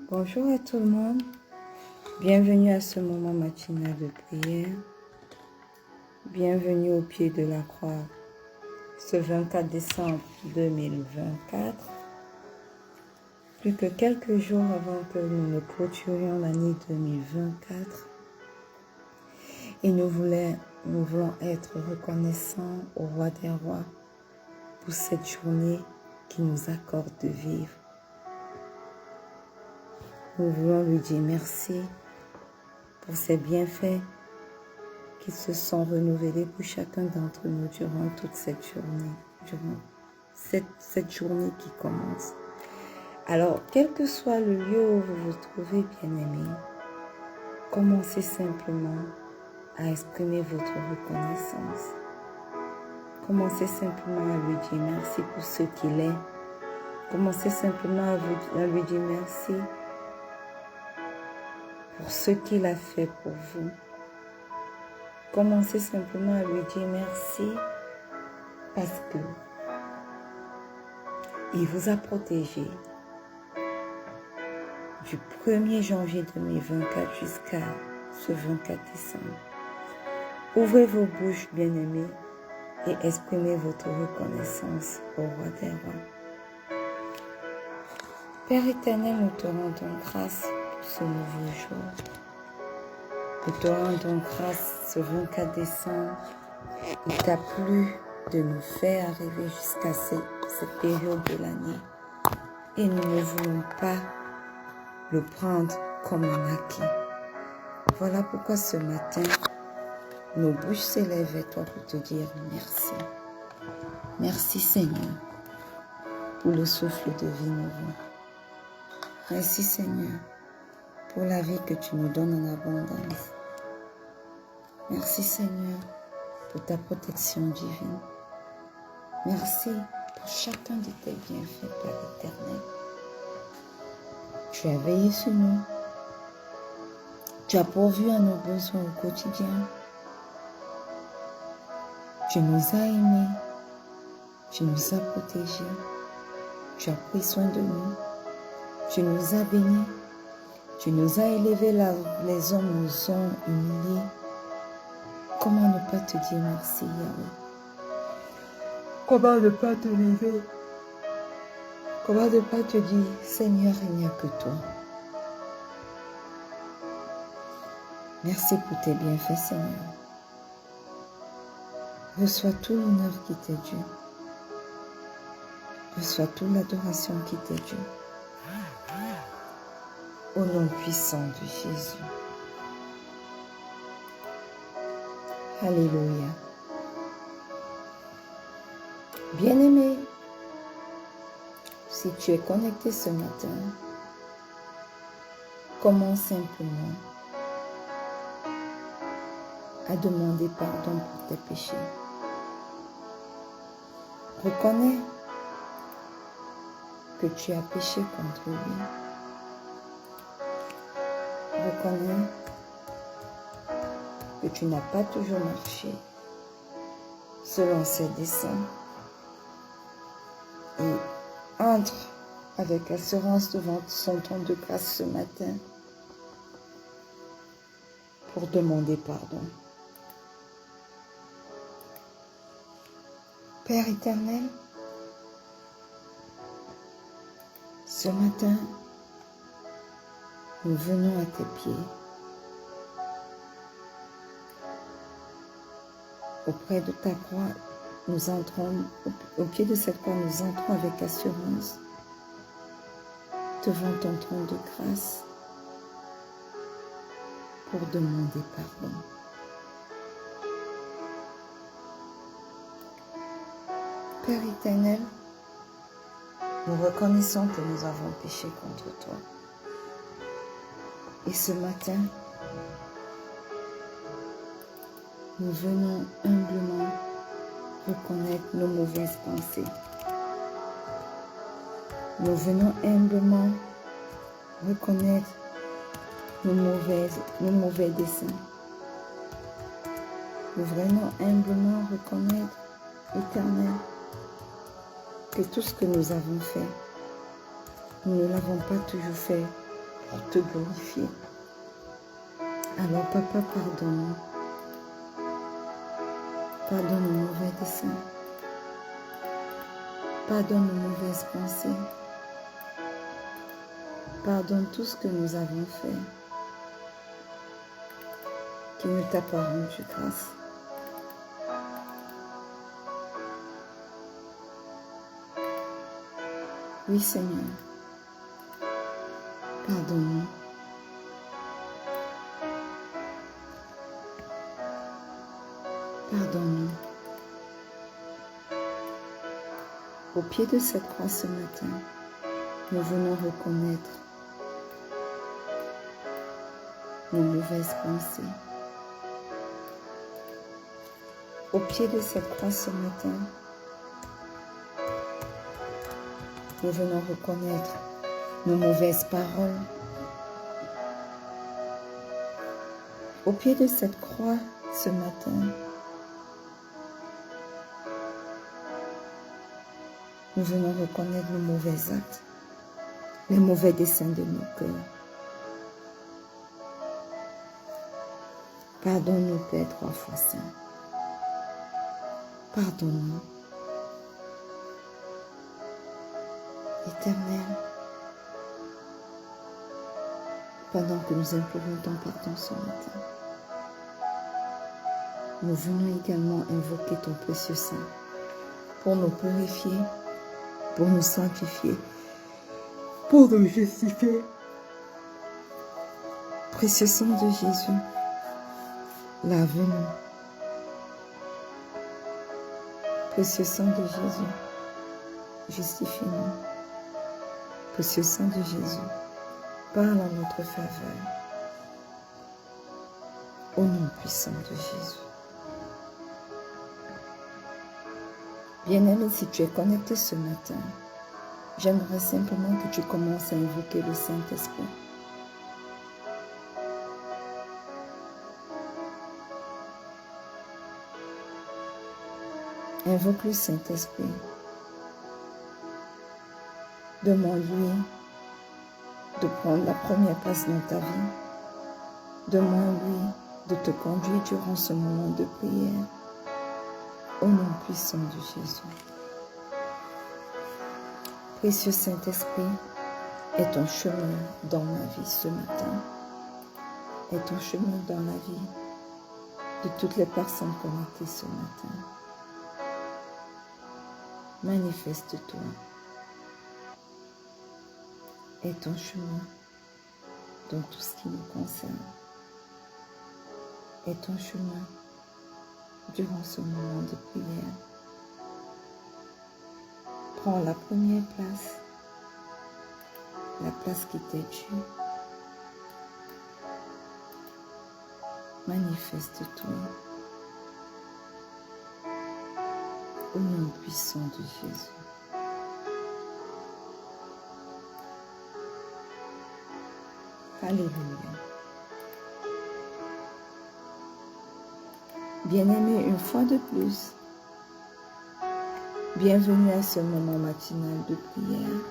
Bonjour à tout le monde, bienvenue à ce moment matinal de prière, bienvenue au pied de la croix ce 24 décembre 2024, plus que quelques jours avant que nous ne clôturions l'année 2024 et nous voulons être reconnaissants au Roi des Rois pour cette journée qui nous accorde de vivre. Nous voulons lui dire merci pour ses bienfaits qui se sont renouvelés pour chacun d'entre nous durant toute cette journée, durant cette journée qui commence. Alors, quel que soit le lieu où vous vous trouvez, bien-aimés, commencez simplement à exprimer votre reconnaissance. Commencez simplement à lui dire merci pour ce qu'il est. Commencez simplement à lui dire merci pour ce qu'il a fait pour vous. Commencez simplement à lui dire merci parce que il vous a protégé du 1er janvier 2024 jusqu'à ce 24 décembre. Ouvrez vos bouches, bien-aimés, et exprimez votre reconnaissance au Roi des Rois. Père éternel, nous te rendons grâce pour ce nouveau jour. Nous te rendons grâce ce 24 décembre. Il t'a plu de nous faire arriver jusqu'à cette période de l'année. Et nous ne voulons pas le prendre comme un acquis. Voilà pourquoi ce matin, nos bouches s'élèvent vers toi pour te dire merci. Merci Seigneur pour le souffle de vie nouveau. Merci Seigneur pour la vie que tu nous donnes en abondance. Merci Seigneur pour ta protection divine. Merci pour chacun de tes bienfaits, Père éternel. Tu as veillé sur nous. Tu as pourvu à nos besoins au quotidien. Tu nous as aimés. Tu nous as protégés. Tu as pris soin de nous. Tu nous as bénis. Tu nous as élevés là où les hommes nous ont humiliés. Comment ne pas te dire merci, Yahweh? Comment ne pas te lever? Comment ne pas te dire, Seigneur, il n'y a que toi. Merci pour tes bienfaits, Seigneur. Reçois tout l'honneur qui t'est dû. Reçois toute l'adoration qui t'est due. Au nom puissant de Jésus. Alléluia. Bien-aimé, si tu es connecté ce matin, commence simplement à demander pardon pour tes péchés. Reconnais que tu as péché contre lui. Reconnais que tu n'as pas toujours marché selon ses desseins. Et entre avec assurance devant son trône de grâce ce matin pour demander pardon. Père éternel, ce matin, nous venons à tes pieds, auprès de ta croix, nous entrons, au pied de cette croix, nous entrons avec assurance devant ton trône de grâce pour demander pardon. Père éternel, nous reconnaissons que nous avons péché contre toi. Et ce matin, nous venons humblement reconnaître nos mauvaises pensées. Nous venons humblement reconnaître nos mauvais desseins. Nous venons humblement reconnaître, Éternel, que tout ce que nous avons fait, nous ne l'avons pas toujours fait pour te glorifier. Alors, Papa, pardonne-nous. Pardonne nos mauvais desseins. Pardonne nos mauvaises pensées. Pardonne tout ce que nous avons fait qui ne t'a pas rendu grâce. Oui, Seigneur, pardonne-nous. Pardonne-nous. Au pied de cette croix ce matin, nous venons reconnaître nos mauvaises pensées. Au pied de cette croix ce matin, nous venons reconnaître nos mauvaises paroles. Au pied de cette croix ce matin, nous venons reconnaître nos mauvais actes, les mauvais desseins de nos cœurs. Pardonne-nous, Père, 3 fois saint. Pardonne-nous. Éternel, pendant que nous implorons ton pardon ce matin, nous venons également invoquer ton précieux sang pour nous purifier, pour nous sanctifier, pour nous justifier. Précieux sang de Jésus, lave-nous. Précieux sang de Jésus, justifie-nous. Précieux sang de Jésus, parle en notre faveur. Au nom puissant de Jésus. Bien-aimé, si tu es connecté ce matin, j'aimerais simplement que tu commences à invoquer le Saint-Esprit. Invoque le Saint-Esprit. Demande-lui de prendre la première place dans ta vie. Demande-lui de te conduire durant ce moment de prière. Au nom puissant de Jésus. Précieux Saint-Esprit, est ton chemin dans ma vie ce matin. Est ton chemin dans la vie de toutes les personnes connectées ce matin. Manifeste-toi. Est ton chemin dans tout ce qui nous concerne. Est ton chemin durant ce moment de prière. Prends la première place, la place qui t'est due. Manifeste-toi au nom puissant de Jésus. Alléluia. Bien-aimé, une fois de plus, bienvenue à ce moment matinal de prière.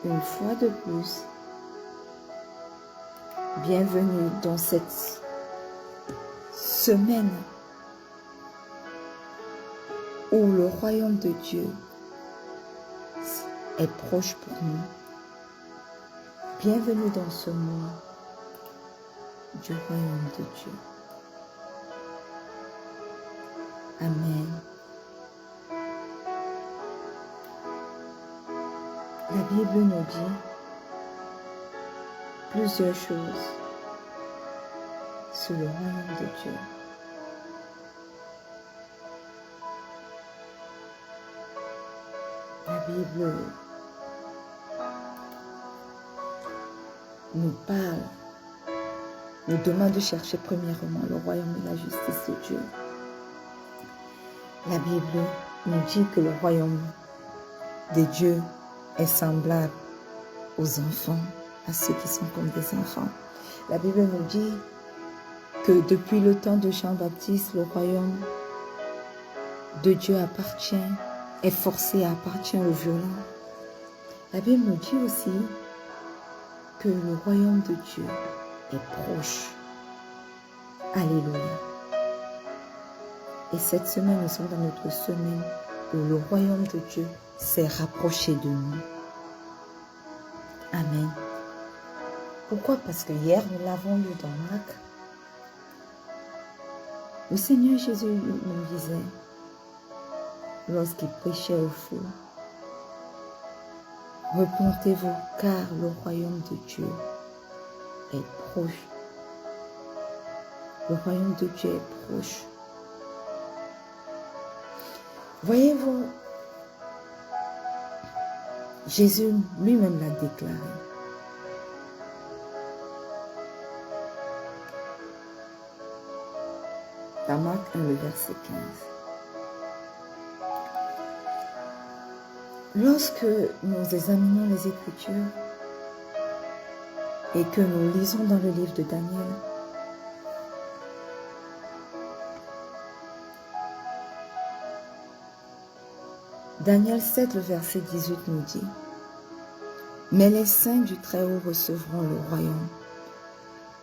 Une fois de plus, bienvenue dans cette semaine où le royaume de Dieu est proche pour nous. Bienvenue dans ce mois du royaume de Dieu. Amen. La Bible nous dit plusieurs choses sur le royaume de Dieu. La Bible nous parle nous demande de chercher premièrement le royaume et la justice de Dieu. La Bible nous dit que le royaume de Dieu est semblable aux enfants, à ceux qui sont comme des enfants. La Bible nous dit que depuis le temps de Jean-Baptiste, le royaume de Dieu est forcé à appartenir aux violents. La Bible nous dit aussi que le royaume de Dieu est proche. Alléluia. Et cette semaine, nous sommes dans notre semaine où le royaume de Dieu s'est rapproché de nous. Amen. Pourquoi? Parce que hier, nous l'avons lu dans Marc. Le Seigneur Jésus nous disait, lorsqu'il prêchait aux foules, repentez-vous car le royaume de Dieu est proche. Le royaume de Dieu est proche. Voyez-vous, Jésus lui-même l'a déclaré. Dans Marc 1, le verset 15. Lorsque nous examinons les Écritures et que nous lisons dans le livre de Daniel, Daniel 7, le verset 18 nous dit, « Mais les saints du Très-Haut recevront le royaume,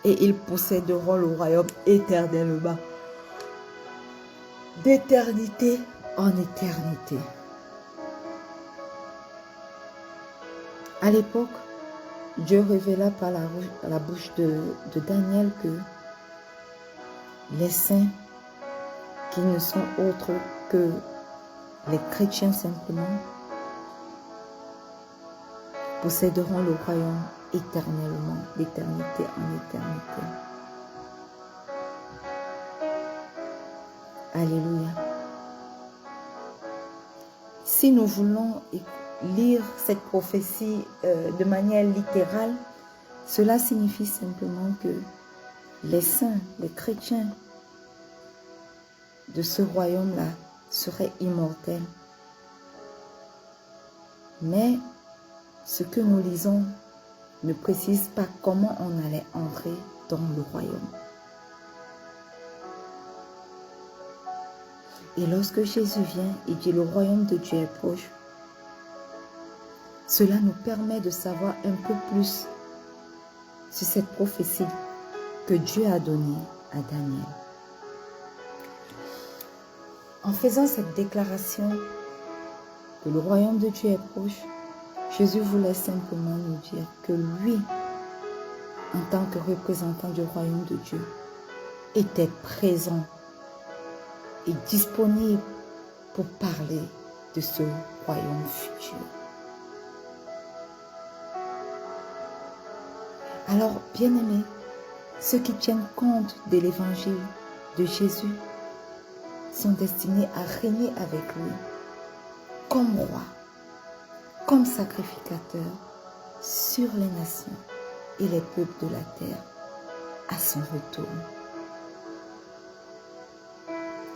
et ils posséderont le royaume éternellement, d'éternité en éternité. » À l'époque, Dieu révéla par la bouche de Daniel que les saints, qui ne sont autres que les chrétiens simplement, posséderont le royaume éternellement, d'éternité en éternité. Alléluia. Si nous voulons lire cette prophétie de manière littérale, cela signifie simplement que les saints, les chrétiens de ce royaume-là seraient immortels. Mais ce que nous lisons ne précise pas comment on allait entrer dans le royaume. Et lorsque Jésus vient et dit le royaume de Dieu est proche, cela nous permet de savoir un peu plus sur cette prophétie que Dieu a donnée à Daniel. En faisant cette déclaration que le royaume de Dieu est proche, Jésus voulait simplement nous dire que lui, en tant que représentant du royaume de Dieu, était présent et disponible pour parler de ce royaume futur. Alors, bien-aimés, ceux qui tiennent compte de l'évangile de Jésus sont destinés à régner avec lui comme roi, comme sacrificateur sur les nations et les peuples de la terre à son retour.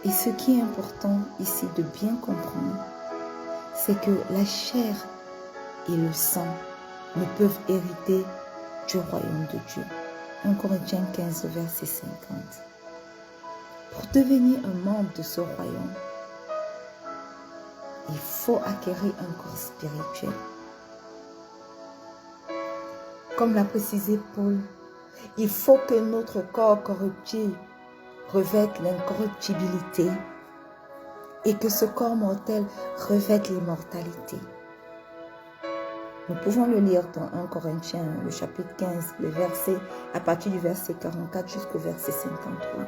Et ce qui est important ici de bien comprendre, c'est que la chair et le sang ne peuvent hériter du royaume de Dieu. 1 Corinthiens 15, verset 50. Pour devenir un membre de ce royaume, il faut acquérir un corps spirituel. Comme l'a précisé Paul, il faut que notre corps corruptible revête l'incorruptibilité et que ce corps mortel revête l'immortalité. Nous pouvons le lire dans 1 Corinthiens, le chapitre 15, le verset, à partir du verset 44 jusqu'au verset 53.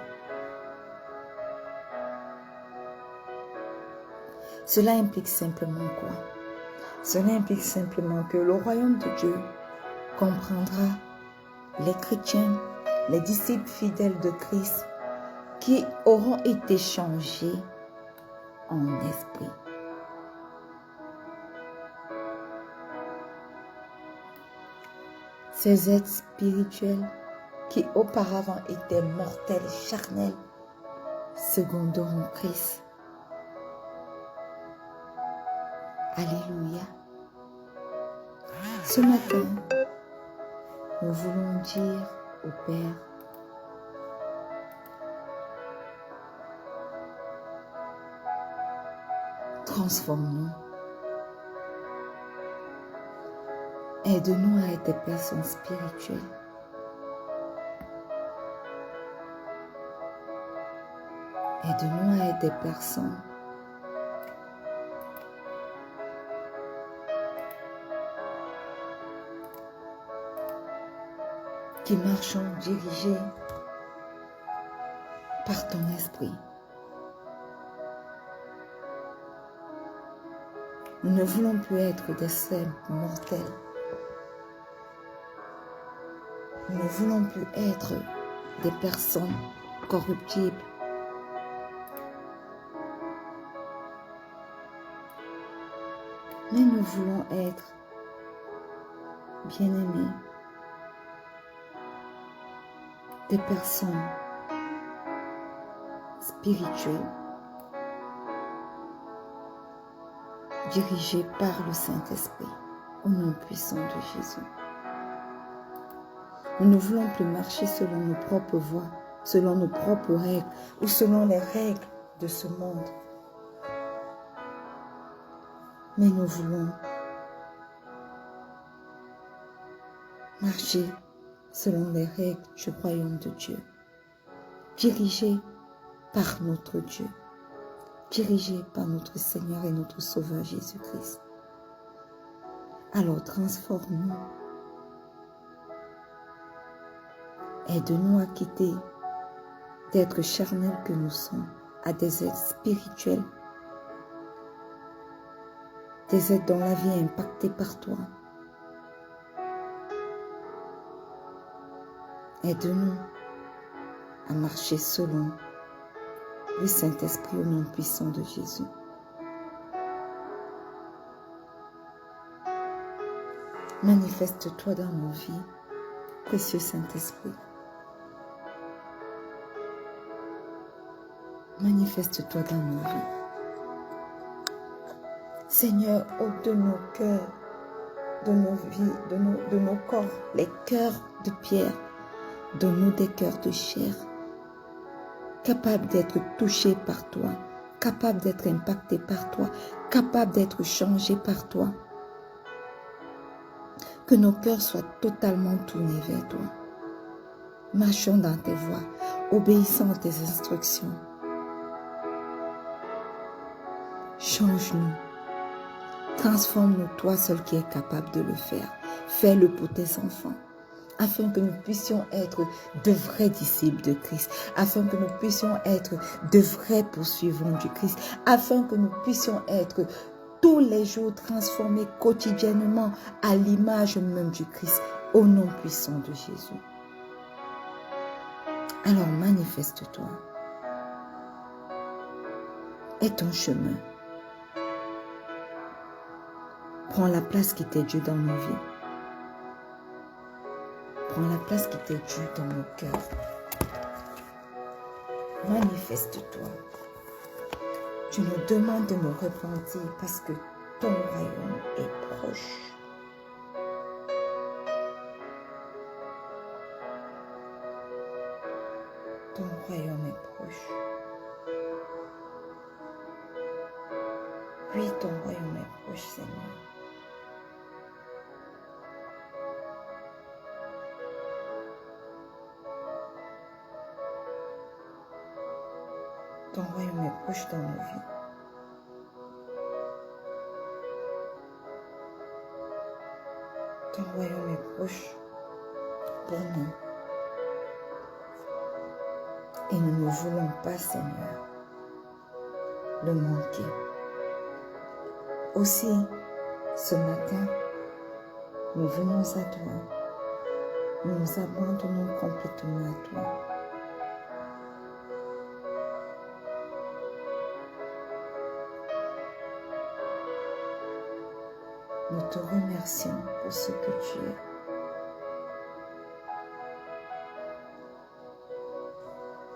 Cela implique simplement quoi? Cela implique simplement que le royaume de Dieu comprendra les chrétiens, les disciples fidèles de Christ qui auront été changés en esprit. Ces êtres spirituels qui auparavant étaient mortels, charnels, seconderont Christ. Alléluia. Ce matin, nous voulons dire au Père, transforme-nous. Aide-nous à être des personnes spirituelles. Aide-nous à être des personnes qui marchons dirigés par ton esprit. Nous ne voulons plus être des simples mortels. Nous ne voulons plus être des personnes corruptibles. Mais nous voulons être bien-aimés, des personnes spirituelles, dirigées par le Saint-Esprit, au nom puissant de Jésus. Nous ne voulons plus marcher selon nos propres voies, selon nos propres règles ou selon les règles de ce monde. Mais nous voulons marcher selon les règles du royaume de Dieu, dirigés par notre Dieu, dirigés par notre Seigneur et notre Sauveur Jésus-Christ. Alors transforme-nous. Aide-nous à quitter d'être charnels que nous sommes à des êtres spirituels, des êtres dont la vie est impactée par toi. Aide-nous à marcher selon le Saint-Esprit au nom puissant de Jésus. Manifeste-toi dans nos vies, précieux Saint-Esprit. Manifeste-toi dans nos vies. Seigneur, ôte de nos cœurs, de nos vies, de nos corps, les cœurs de pierre, donne-nous des cœurs de chair, capables d'être touchés par toi, capables d'être impactés par toi, capables d'être changés par toi. Que nos cœurs soient totalement tournés vers toi. Marchons dans tes voies, obéissant à tes instructions. Change-nous. Transforme-nous, toi seul qui es capable de le faire. Fais-le pour tes enfants, afin que nous puissions être de vrais disciples de Christ, afin que nous puissions être de vrais poursuivants du Christ, afin que nous puissions être tous les jours transformés quotidiennement à l'image même du Christ, au nom puissant de Jésus. Alors manifeste-toi et ton chemin. Prends la place qui t'est due dans nos vies. Prends la place qui t'est due dans nos cœurs. Manifeste-toi. Tu nous demandes de nous repentir parce que ton royaume est proche. Ton royaume est proche. Oui, ton royaume est proche, Seigneur. Ton royaume est proche dans nos vies. Ton royaume est proche pour nous. Et nous ne voulons pas, Seigneur, le manquer. Aussi, ce matin, nous venons à toi. Nous nous abandonnons complètement à toi. Nous te remercions pour ce que tu es.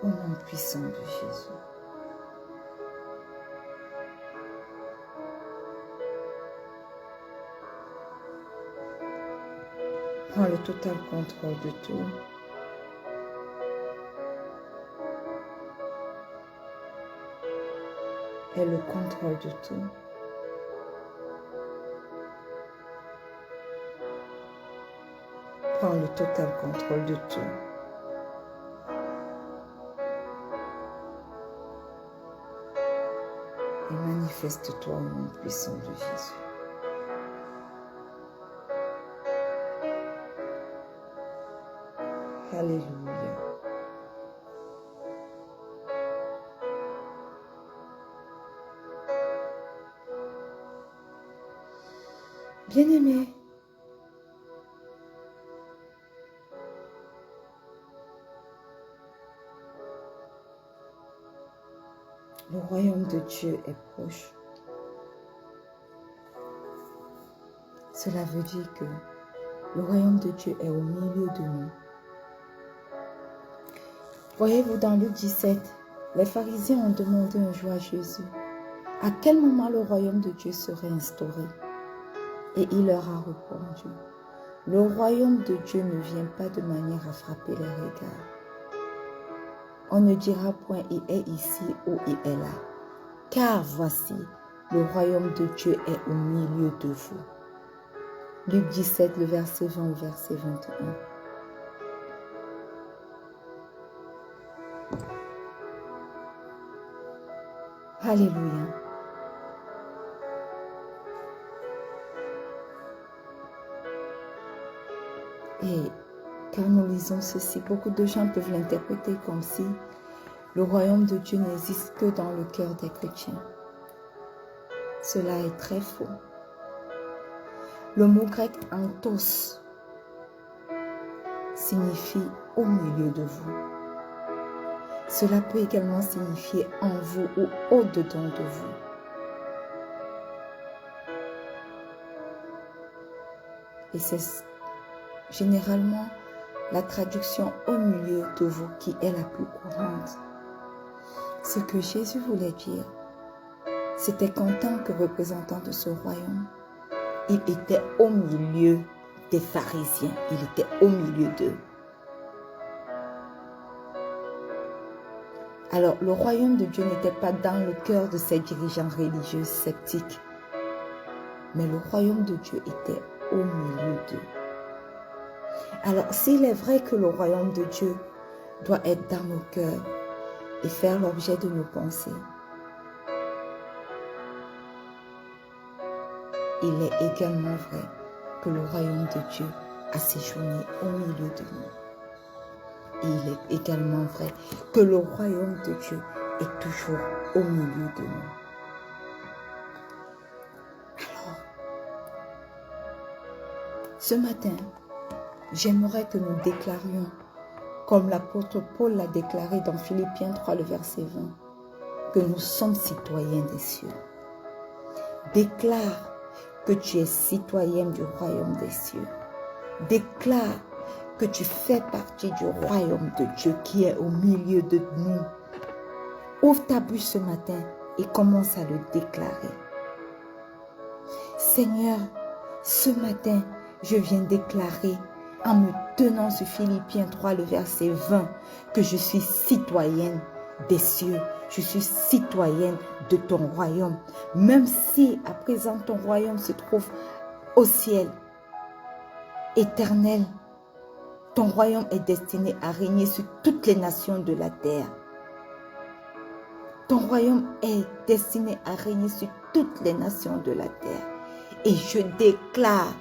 Au nom puissant de Jésus. Prends le total contrôle de tout. Et le contrôle de tout. Prends le total contrôle de tout. Et manifeste-toi au nom puissant de Jésus. Alléluia. Bien-aimé, le royaume de Dieu est proche. Cela veut dire que le royaume de Dieu est au milieu de nous. Voyez-vous, dans Luc 17, les pharisiens ont demandé un jour à Jésus à quel moment le royaume de Dieu serait instauré. Et il leur a répondu, le royaume de Dieu ne vient pas de manière à frapper les regards. On ne dira point il est ici ou il est là, car voici, le royaume de Dieu est au milieu de vous. Luc 17, le verset 20 au verset 21. Alléluia. Et quand nous lisons ceci, beaucoup de gens peuvent l'interpréter comme si le royaume de Dieu n'existe que dans le cœur des chrétiens. Cela est très faux. Le mot grec « entos » signifie « au milieu de vous ». Cela peut également signifier « en vous » ou « au-dedans de vous ». Et c'est généralement la traduction « au milieu de vous » qui est la plus courante. Ce que Jésus voulait dire, c'était qu'en tant que représentant de ce royaume, il était au milieu des pharisiens, il était au milieu d'eux. Alors, le royaume de Dieu n'était pas dans le cœur de ces dirigeants religieux sceptiques, mais le royaume de Dieu était au milieu d'eux. Alors, s'il est vrai que le royaume de Dieu doit être dans nos cœurs et faire l'objet de nos pensées, il est également vrai que le royaume de Dieu a séjourné au milieu de nous. Et il est également vrai que le royaume de Dieu est toujours au milieu de nous. Alors, ce matin, j'aimerais que nous déclarions, comme l'apôtre Paul l'a déclaré dans Philippiens 3, le verset 20, que nous sommes citoyens des cieux. Déclare que tu es citoyenne du royaume des cieux. Déclare que tu fais partie du royaume de Dieu qui est au milieu de nous. Ouvre ta bouche ce matin et commence à le déclarer. Seigneur, ce matin, je viens déclarer en me tenant sur Philippiens 3, le verset 20, que je suis citoyenne des cieux. Je suis citoyenne de ton royaume. Même si à présent ton royaume se trouve au ciel, éternel, ton royaume est destiné à régner sur toutes les nations de la terre. Ton royaume est destiné à régner sur toutes les nations de la terre. Et je déclare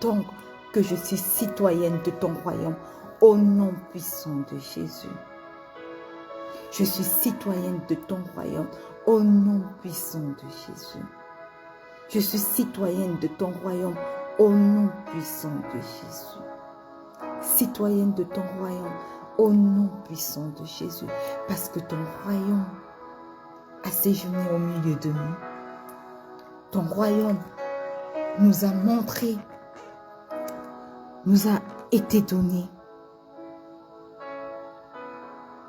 donc que je suis citoyenne de ton royaume au nom puissant de Jésus. Je suis citoyenne de ton royaume au nom puissant de Jésus. Je suis citoyenne de ton royaume au nom puissant de Jésus. Citoyenne de ton royaume au nom puissant de Jésus. Parce que ton royaume a séjourné au milieu de nous. Ton royaume nous a montré, nous a été donné.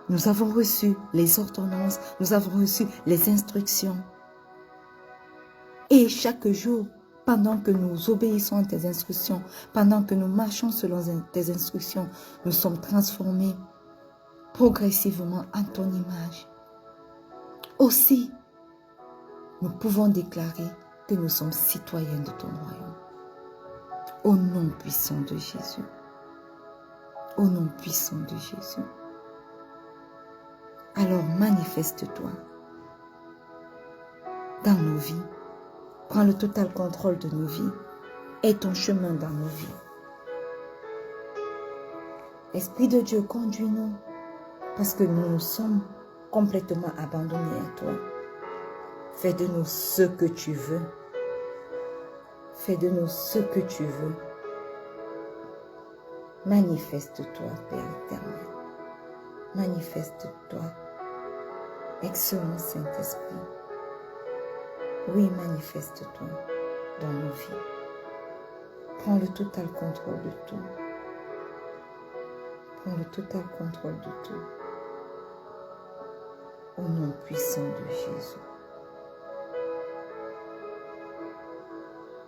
Nous avons reçu les ordonnances, nous avons reçu les instructions. Et chaque jour, pendant que nous obéissons à tes instructions, pendant que nous marchons selon tes instructions, nous sommes transformés progressivement en ton image. Aussi, nous pouvons déclarer que nous sommes citoyens de ton royaume. Au nom puissant de Jésus. Au nom puissant de Jésus. Alors manifeste-toi dans nos vies. Prends le total contrôle de nos vies et ton chemin dans nos vies. Esprit de Dieu, conduis-nous parce que nous nous sommes complètement abandonnés à toi. Fais de nous ce que tu veux. Fais de nous ce que tu veux. Manifeste-toi, Père éternel. Manifeste-toi, excellent Saint-Esprit. Oui, manifeste-toi dans nos vies. Prends le total contrôle de tout. Prends le total contrôle de tout. Au nom puissant de Jésus.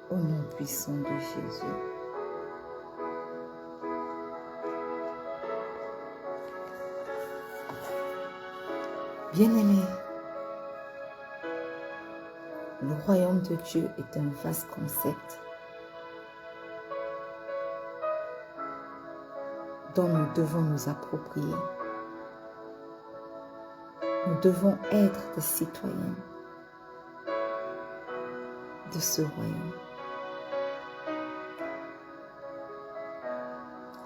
Au nom puissant de Jésus. Bien-aimés, le royaume de Dieu est un vaste concept dont nous devons nous approprier. Nous devons être des citoyens de ce royaume.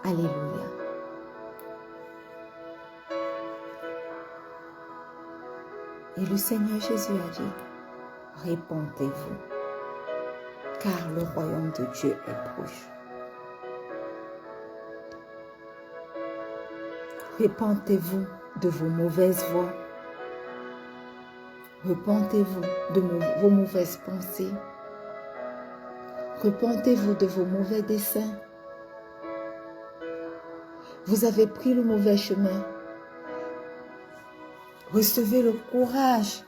Alléluia. Et le Seigneur Jésus a dit, répentez-vous, car le royaume de Dieu est proche. Repentez-vous de vos mauvaises voies. Repentez-vous de vos mauvaises pensées. Repentez-vous de vos mauvais desseins. Vous avez pris le mauvais chemin. Recevez le courage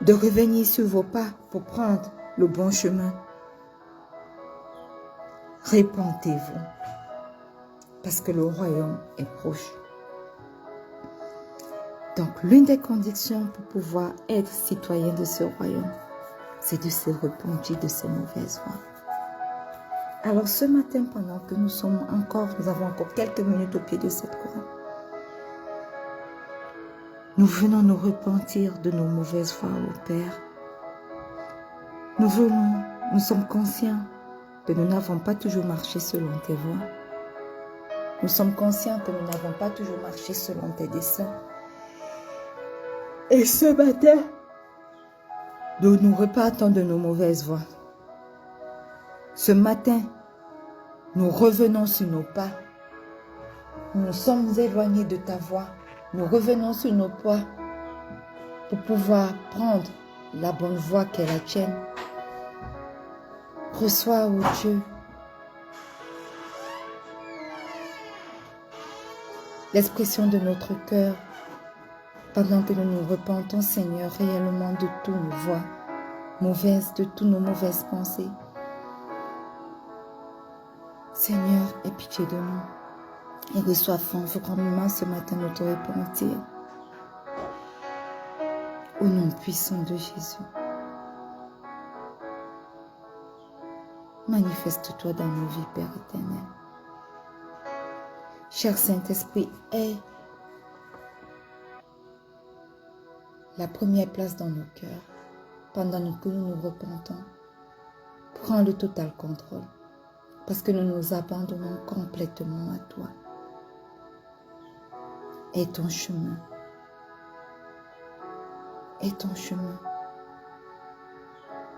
de revenir sur vos pas pour prendre le bon chemin. Repentez-vous, parce que le royaume est proche. Donc, l'une des conditions pour pouvoir être citoyen de ce royaume, c'est de se repentir de ses mauvaises voies. Alors, ce matin, pendant que nous avons encore quelques minutes au pied de cette croix, nous venons nous repentir de nos mauvaises voies, ô Père. Nous sommes conscients que nous n'avons pas toujours marché selon tes voies. Nous sommes conscients que nous n'avons pas toujours marché selon tes desseins. Et ce matin, nous nous repartons de nos mauvaises voies. Ce matin, nous revenons sur nos pas. Nous nous sommes éloignés de ta voie. Nous revenons sur nos pas pour pouvoir prendre la bonne voie qu'est la tienne. Reçois, ô Dieu, l'expression de notre cœur pendant que nous nous repentons, Seigneur, réellement de toutes nos voies mauvaises, de toutes nos mauvaises pensées. Seigneur, aie pitié de nous. Et reçois favorablement ce matin notre repentir. Au nom puissant de Jésus. Manifeste-toi dans nos vies, Père éternel. Cher Saint-Esprit, aie la première place dans nos cœurs pendant que nous nous repentons. Prends le total contrôle parce que nous nous abandonnons complètement à toi. Et ton chemin. Et ton chemin.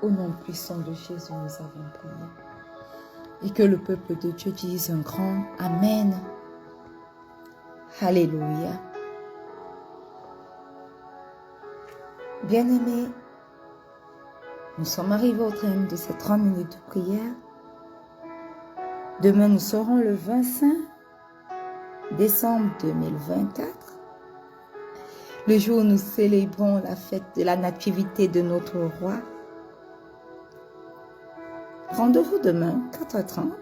Au nom puissant de Jésus, nous avons prié. Et que le peuple de Dieu dise un grand Amen. Alléluia. Bien-aimés, nous sommes arrivés au terme de ces 30 minutes de prière. Demain, nous serons le 25 décembre 2024, le jour où nous célébrons la fête de la nativité de notre roi. Rendez-vous demain, 4h30.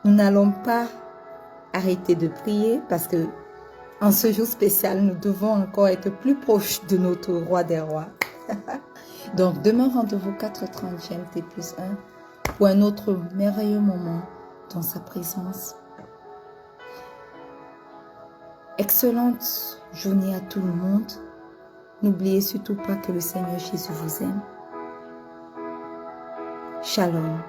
Nous n'allons pas arrêter de prier parce que en ce jour spécial, nous devons encore être plus proches de notre roi des rois. Donc demain, rendez-vous 4h30 GMT+1 pour un autre merveilleux moment dans sa présence. Excellente journée à tout le monde. N'oubliez surtout pas que le Seigneur Jésus vous aime. Shalom.